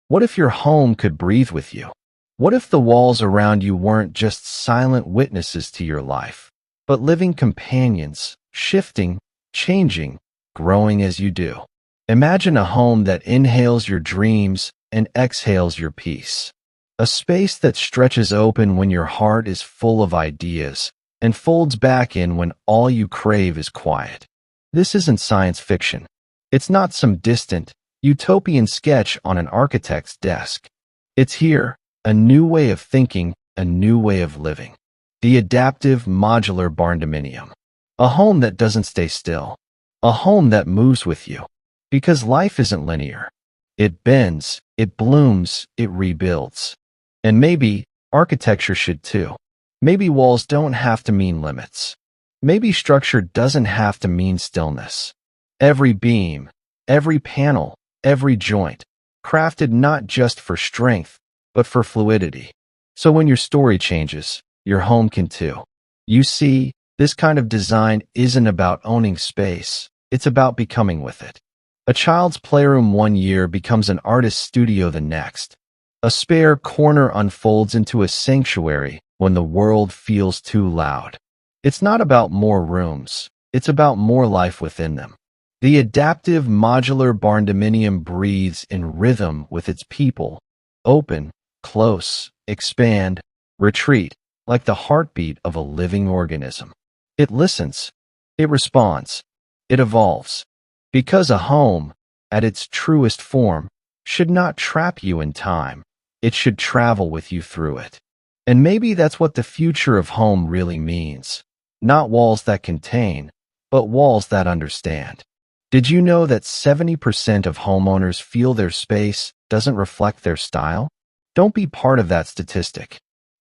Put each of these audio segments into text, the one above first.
What if your home could breathe with you? What if the walls around you weren't just silent witnesses to your life, but living companions, shifting, changing, growing as you do? Imagine a home that inhales your dreams and exhales your peace. A space that stretches open when your heart is full of ideas and folds back in when all you crave is quiet. This isn't science fiction. It's not some distant, utopian sketch on an architect's desk. It's here, a new way of thinking, a new way of living. The Adaptive Modular Barndominium. A home that doesn't stay still. A home that moves with you. Because life isn't linear. It bends, it blooms, it rebuilds. And maybe architecture should too. Maybe walls don't have to mean limits. Maybe structure doesn't have to mean stillness. Every beam, every panel, every joint, crafted not just for strength, but for fluidity. So when your story changes, your home can too. You see, this kind of design isn't about owning space, it's about becoming with it. A child's playroom one year becomes an artist's studio the next. A spare corner unfolds into a sanctuary when the world feels too loud. It's not about more rooms, it's about more life within them. The Adaptive Modular Barndominium breathes in rhythm with its people. Open, close, expand, retreat, like the heartbeat of a living organism. It listens, it responds, it evolves. Because a home, at its truest form, should not trap you in time. It should travel with you through it. And maybe that's what the future of home really means. Not walls that contain, but walls that understand. Did you know that 70% of homeowners feel their space doesn't reflect their style? Don't be part of that statistic.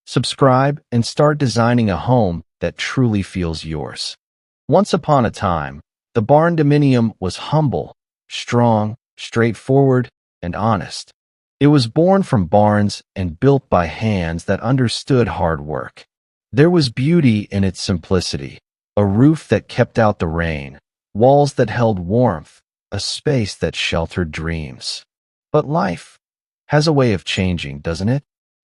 Subscribe and start designing a home that truly feels yours. Once upon a time, the barndominium was humble, strong, straightforward, and honest. It was born from barns and built by hands that understood hard work. There was beauty in its simplicity, a roof that kept out the rain, walls that held warmth, a space that sheltered dreams. But life has a way of changing, doesn't it?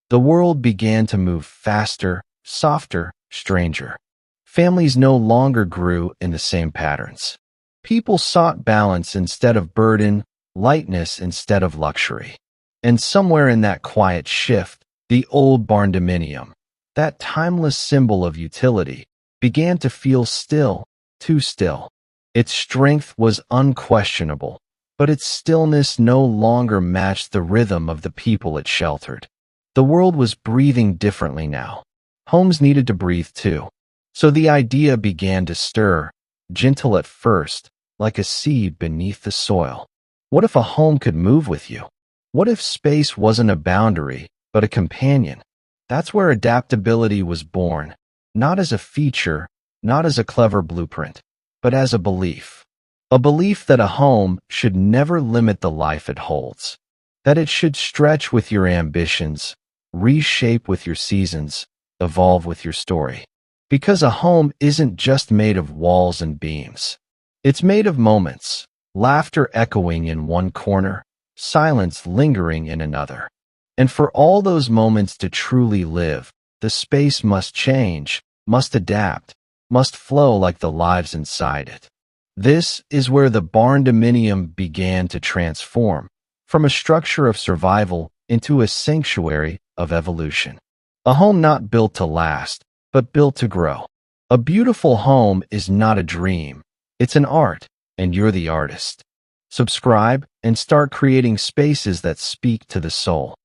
The world began to move faster, softer, stranger. Families no longer grew in the same patterns. People sought balance instead of burden, lightness instead of luxury. And somewhere in that quiet shift, the old barndominium, that timeless symbol of utility, began to feel still, too still. Its strength was unquestionable, but its stillness no longer matched the rhythm of the people it sheltered. The world was breathing differently now. Homes needed to breathe too. So the idea began to stir, gentle at first, like a seed beneath the soil. What if a home could move with you? What if space wasn't a boundary, but a companion? That's where adaptability was born, not as a feature, not as a clever blueprint, but as a belief. A belief that a home should never limit the life it holds, that it should stretch with your ambitions, reshape with your seasons, evolve with your story. Because a home isn't just made of walls and beams. It's made of moments, laughter echoing in one corner, silence lingering in another. And for all those moments to truly live, the space must change, must adapt, must flow like the lives inside it. This is where the barndominium began to transform, from a structure of survival into a sanctuary of evolution. A home not built to last, but built to grow. A beautiful home is not a dream, it's an art, and you're the artist. Subscribe and start creating spaces that speak to the soul.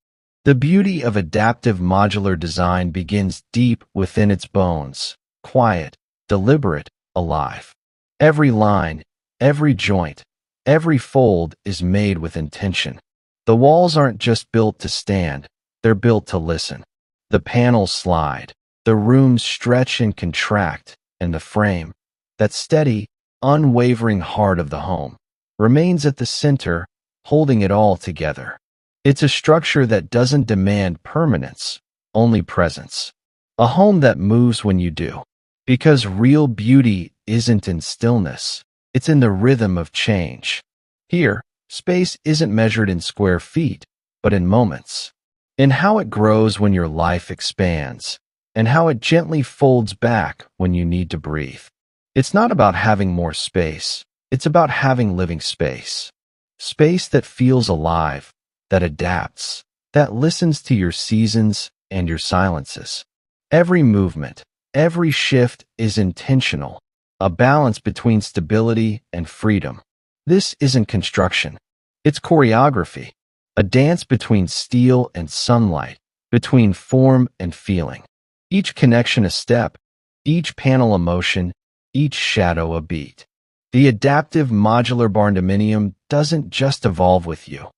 The beauty of adaptive modular design begins deep within its bones, quiet, deliberate, alive. Every line, every joint, every fold is made with intention. The walls aren't just built to stand, they're built to listen. The panels slide, the rooms stretch and contract, and the frame, that steady, unwavering heart of the home, remains at the center, holding it all together. It's a structure that doesn't demand permanence, only presence. A home that moves when you do. Because real beauty isn't in stillness, it's in the rhythm of change. Here, space isn't measured in square feet, but in moments. In how it grows when your life expands, and how it gently folds back when you need to breathe. It's not about having more space. It's about having living space. Space that feels alive, that adapts, that listens to your seasons and your silences. Every movement, every shift is intentional, a balance between stability and freedom. This isn't construction. It's choreography, a dance between steel and sunlight, between form and feeling. Each connection a step, each panel a motion, each shadow a beat. The adaptive modular barndominium doesn't just evolve with you.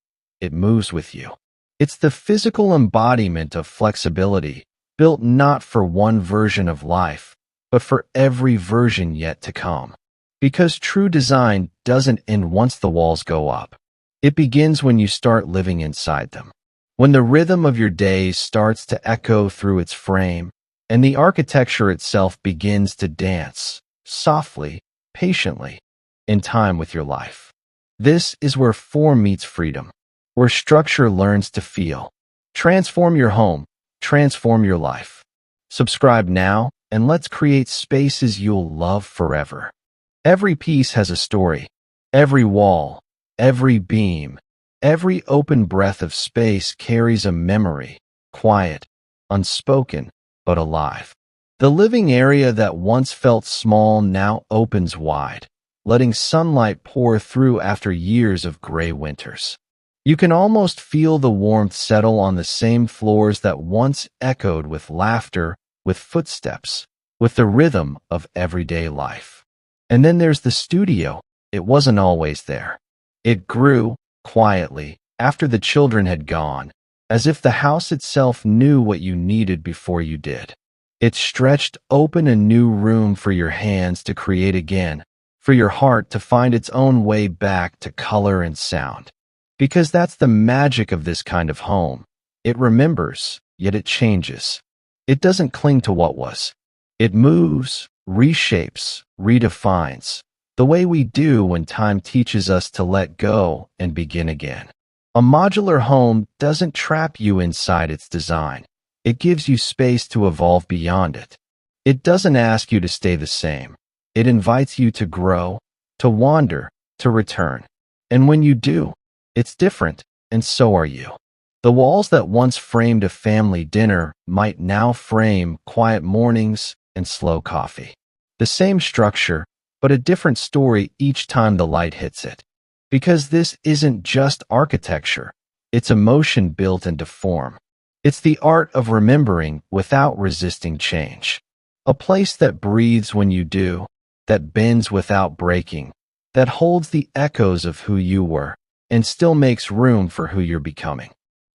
It moves with you. It's the physical embodiment of flexibility, built not for one version of life, but for every version yet to come. Because true design doesn't end once the walls go up. It begins when you start living inside them. When the rhythm of your days starts to echo through its frame, and the architecture itself begins to dance, softly, patiently, in time with your life. This is where form meets freedom, where structure learns to feel. Transform your home, transform your life. Subscribe now, and let's create spaces you'll love forever. Every piece has a story. Every wall, every beam, every open breath of space carries a memory, quiet, unspoken, but alive. The living area that once felt small now opens wide, letting sunlight pour through after years of gray winters. You can almost feel the warmth settle on the same floors that once echoed with laughter, with footsteps, with the rhythm of everyday life. And then there's the studio. It wasn't always there. It grew, quietly, after the children had gone, as if the house itself knew what you needed before you did. It stretched open a new room for your hands to create again, for your heart to find its own way back to color and sound. Because that's the magic of this kind of home. It remembers, yet it changes. It doesn't cling to what was. It moves, reshapes, redefines, the way we do when time teaches us to let go and begin again. A modular home doesn't trap you inside its design. It gives you space to evolve beyond it. It doesn't ask you to stay the same. It invites you to grow, to wander, to return. And when you do, it's different, and so are you. The walls that once framed a family dinner might now frame quiet mornings and slow coffee. The same structure, but a different story each time the light hits it. Because this isn't just architecture, it's emotion built into form. It's the art of remembering without resisting change. A place that breathes when you do, that bends without breaking, that holds the echoes of who you were, and still makes room for who you're becoming.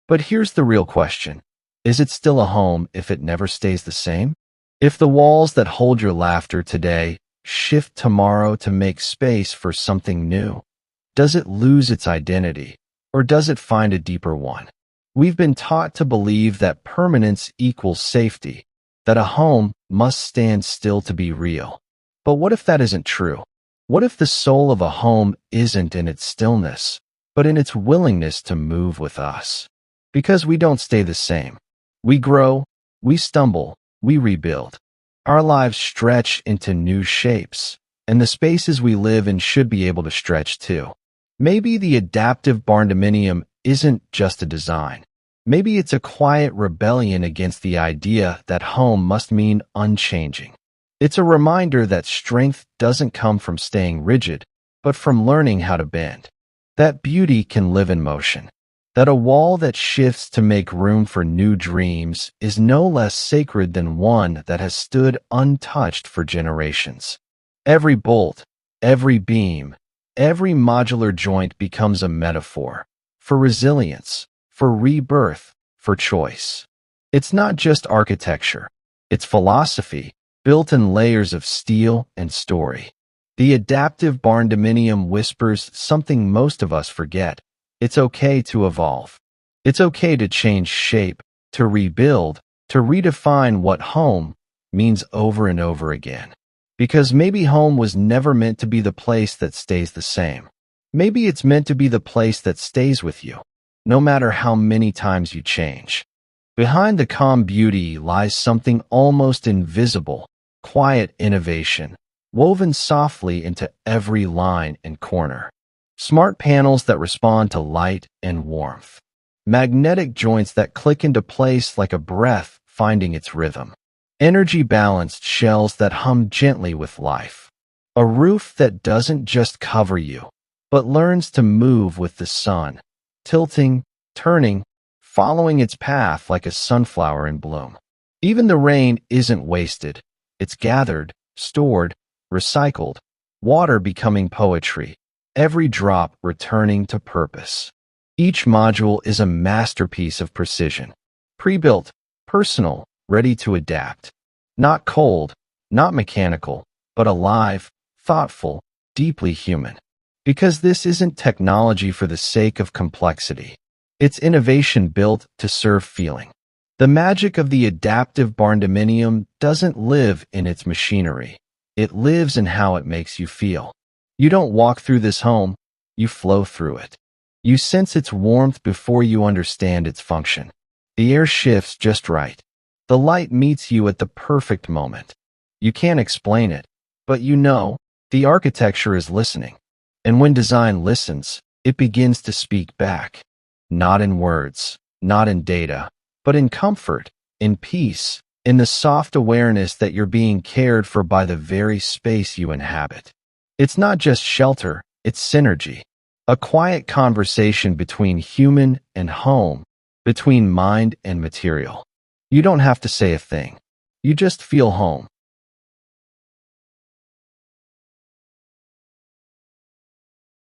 But here's the real question. Is it still a home if it never stays the same? If the walls that hold your laughter today shift tomorrow to make space for something new, does it lose its identity, or does it find a deeper one? We've been taught to believe that permanence equals safety, that a home must stand still to be real. But what if that isn't true? What if the soul of a home isn't in its stillness, but in its willingness to move with us? Because we don't stay the same. We grow, we stumble, we rebuild. Our lives stretch into new shapes, and the spaces we live in should be able to stretch too. Maybe the adaptive barndominium isn't just a design. Maybe it's a quiet rebellion against the idea that home must mean unchanging. It's a reminder that strength doesn't come from staying rigid, but from learning how to bend. That beauty can live in motion. That a wall that shifts to make room for new dreams is no less sacred than one that has stood untouched for generations. Every bolt, every beam, every modular joint becomes a metaphor for resilience, for rebirth, for choice. It's not just architecture. It's philosophy, built in layers of steel and story. The adaptive barndominium whispers something most of us forget. It's okay to evolve. It's okay to change shape, to rebuild, to redefine what home means over and over again. Because maybe home was never meant to be the place that stays the same. Maybe it's meant to be the place that stays with you. no matter how many times you change. Behind the calm beauty lies something almost invisible, quiet innovation, woven softly into every line and corner. Smart panels that respond to light and warmth. Magnetic joints that click into place like a breath finding its rhythm. Energy-balanced shells that hum gently with life. A roof that doesn't just cover you, but learns to move with the sun, tilting, turning, following its path like a sunflower in bloom. Even the rain isn't wasted. It's gathered, stored, recycled, water becoming poetry, every drop returning to purpose. Each module is a masterpiece of precision. Pre-built, personal, ready to adapt. Not cold, not mechanical, but alive, thoughtful, deeply human. Because this isn't technology for the sake of complexity. It's innovation built to serve feeling. The magic of the adaptive barndominium doesn't live in its machinery. It lives in how it makes you feel. You don't walk through this home, you flow through it. You sense its warmth before you understand its function. The air shifts just right. The light meets you at the perfect moment. You can't explain it, but you know the architecture is listening. And when design listens, it begins to speak back. Not in words, not in data, but in comfort, in peace, in the soft awareness that you're being cared for by the very space you inhabit. It's not just shelter, it's synergy. A quiet conversation between human and home, between mind and material. You don't have to say a thing. You just feel home.